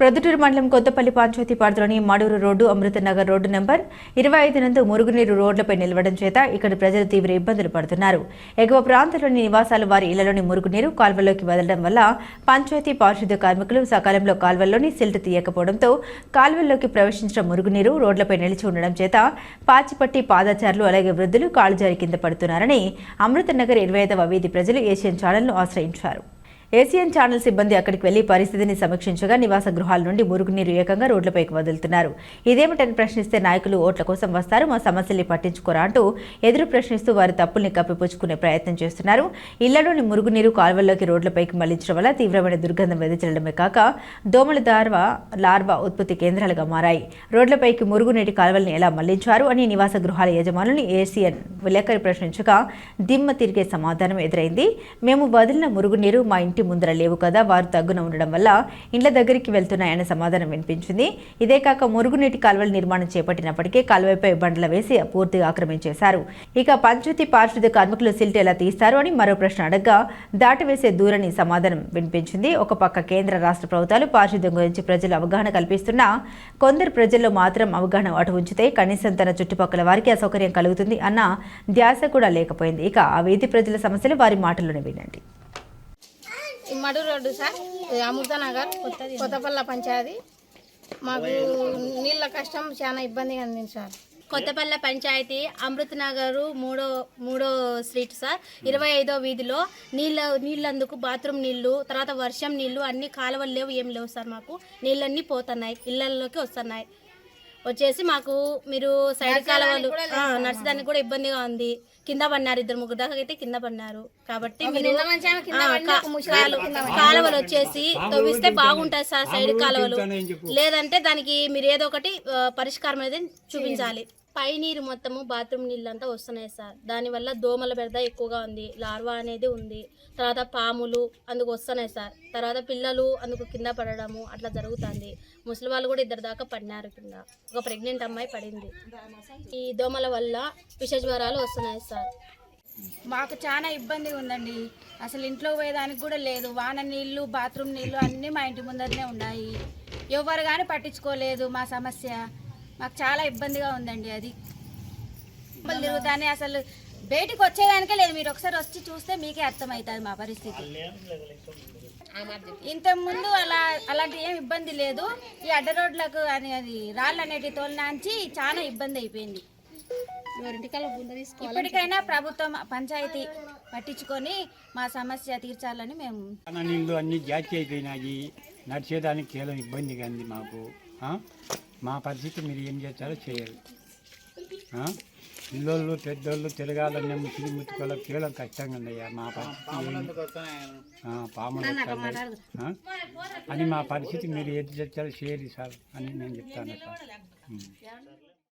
ప్రొద్దుటూరు మండలం కొత్తపల్లి పంచాయతీ పరిధిలోని Maduru road Amrutnagar road number 25 నందు మురుగునీరు రోడ్లపై నిలవడం చేత ఇక్కడ ప్రజలు తీవ్ర ఇబ్బందులు పడుతున్నారు. ఎగువ ప్రాంతంలోని నివాసాలు వారి ఇళ్లలోని మురుగునీరు కాల్వల్లోకి వదలడం వల్ల పంచాయతీ పారిశుద్ధ్య కార్మికులు సకాలంలో కాల్వల్లోని సిల్ట్ తీయకపోవడంతో కాల్వల్లోకి ప్రవేశించిన మురుగునీరు రోడ్లపై నిలిచి ఉండడం చేత పాచిపట్టి పాదచారులు అలాగే వృద్ధులు కాలు జారి కింద పడుతున్నారని అమృతనగర్ 25వ వీధి ప్రజలు ఏషియన్ ఛానల్ను ఆశ్రయించారు. ఏషియన్ ఛానల్ సిబ్బంది అక్కడికి వెళ్లి పరిస్థితిని సమీక్షించగా నివాస గృహాల నుండి మురుగునీరు ఏకంగా రోడ్లపైకి వదులుతున్నారు. ఇదేమిటని ప్రశ్నిస్తే నాయకులు ఓట్ల కోసం వస్తారు, మా సమస్యల్ని పట్టించుకోరా అంటూ ఎదురు ప్రశ్నిస్తూ వారి తప్పుల్ని కప్పిపుచ్చుకునే ప్రయత్నం చేస్తున్నారు. ఇళ్లలోని మురుగునీరు కాల్వల్లోకి రోడ్లపైకి మళ్లించడం వల్ల తీవ్రమైన దుర్గంధం వెదజల్లడమే కాక దోమల లార్వా ఉత్పత్తి కేంద్రాలుగా మారాయి. రోడ్లపైకి మురుగునీటి కాల్వల్ని ఎలా మళ్లించారు అని నివాస గృహాల యజమానుల్ని ఏషియన్ విలేకరి ప్రశ్నించగా దిమ్మ తిరిగే సమాధానం ఎదురైంది. మేము వదిలిన మురుగునీరు మా ఇంటి ముందర లేవు కదా, వారు తగ్గున ఉండడం వల్ల ఇండ్ల దగ్గరికి వెళ్తున్నాయనే సమాధానం వినిపించింది. ఇదే కాక మురుగునీటి కాల్వల నిర్మాణం చేపట్టినప్పటికీ కాల్వపై బండ్ల వేసి పూర్తిగా ఆక్రమించేశారు. ఇక పంచాయతీ పారిశుద్ధ్య కార్మికులు సిల్ట్ ఎలా తీస్తారు అని మరో ప్రశ్న అడగ్గా దాటివేసే దూరని సమాధానం వినిపించింది. ఒక పక్క కేంద్ర రాష్ట్ర ప్రభుత్వాలు పారిశుద్ధ్యం గురించి ప్రజలు అవగాహన కల్పిస్తున్నా కొందరు ప్రజల్లో మాత్రం అవగాహన అటు ఉంచితే కనీసం తన చుట్టుపక్కల వారికి అసౌకర్యం కలుగుతుంది అన్న ధ్యాస కూడా లేకపోయింది. ఇక ఆ వీధి ప్రజల సమస్యలు వారి మాటల్లోనే వినండి. Maduru road sir, Amritnagar Kothapalli panchayat. మాకు నీళ్ళ కష్టం చాలా ఇబ్బందిగా ఉంది సార్. కొత్తపల్లి పంచాయతీ అమృతనగర్ మూడో స్ట్రీట్ సార్, 25వ వీధిలో నీళ్ళందుకు బాత్రూమ్ నీళ్లు, తర్వాత వర్షం నీళ్లు అన్ని కాలువలు లేవు, ఏం లేవు సార్. మాకు నీళ్ళన్నీ పోతున్నాయి, ఇళ్లలోకి వస్తున్నాయి. వచ్చేసి మాకు మీరు సైడ్ కాలువలు నడిచడానికి కూడా ఇబ్బందిగా ఉంది. కింద పడినారు, 2-3 దాకా అయితే కింద పడినారు. కాబట్టి కాలువలు వచ్చేసి తవ్విస్తే బాగుంటుంది సార్, సైడ్ కాలువలు. లేదంటే దానికి మీరు ఏదో ఒకటి పరిష్కారం అనేది చూపించాలి. పై నీరు మొత్తము బాత్రూమ్ నీళ్ళు అంతా వస్తున్నాయి సార్. దానివల్ల దోమల బెడద ఎక్కువగా ఉంది, లార్వా అనేది ఉంది. తర్వాత పాములు అందుకు వస్తున్నాయి సార్. తర్వాత పిల్లలు అందుకు కింద పడడము అట్లా జరుగుతుంది. ముసలి వాళ్ళు కూడా 2 దాకా పడినారు కింద. ఒక ప్రెగ్నెంట్ అమ్మాయి పడింది. ఈ దోమల వల్ల విష జ్వరాలు వస్తున్నాయి సార్. మాకు చాలా ఇబ్బందిగా ఉందండి. అసలు ఇంట్లో పోయేదానికి కూడా లేదు. వాన నీళ్ళు, బాత్రూమ్ నీళ్ళు అన్నీ మా ఇంటి ముందరనే ఉన్నాయి. ఎవరు కానీ పట్టించుకోలేదు మా సమస్య. మాకు చాలా ఇబ్బందిగా ఉందండి. అది తిరుగుతానే అసలు బయటికి వచ్చేదానికే లేదు. మీరు ఒకసారి వచ్చి చూస్తే మీకే అర్థమవుతుంది మా పరిస్థితి. ఇంతకుముందు అలాంటి ఏం ఇబ్బంది లేదు. ఈ అడ్డ రోడ్లకు అది రాళ్ళు అనేటి తోలినాంచి చాలా ఇబ్బంది అయిపోయింది. ఇప్పటికైనా ప్రభుత్వం పంచాయతీ పట్టించుకొని మా సమస్య తీర్చాలని మేము. నీళ్ళు అన్ని జాతి అయిపోయినాయి, నడిచేదానికి కేవలం ఇబ్బందిగా ఉంది మాకు. మా పరిస్థితి మీరు ఏం చేస్తారో చేయాలి. పిల్లోళ్ళు పెద్దోళ్ళు తిరగాలనే ముసిలి ముట్టుకోవాలి, కేవలం కష్టంగా ఉన్నాయా మా పరిస్థితి. పాములు అని మా పరిస్థితి మీరు ఏది చేస్తారో చేయాలి సార్ అని నేను చెప్తాను సార్.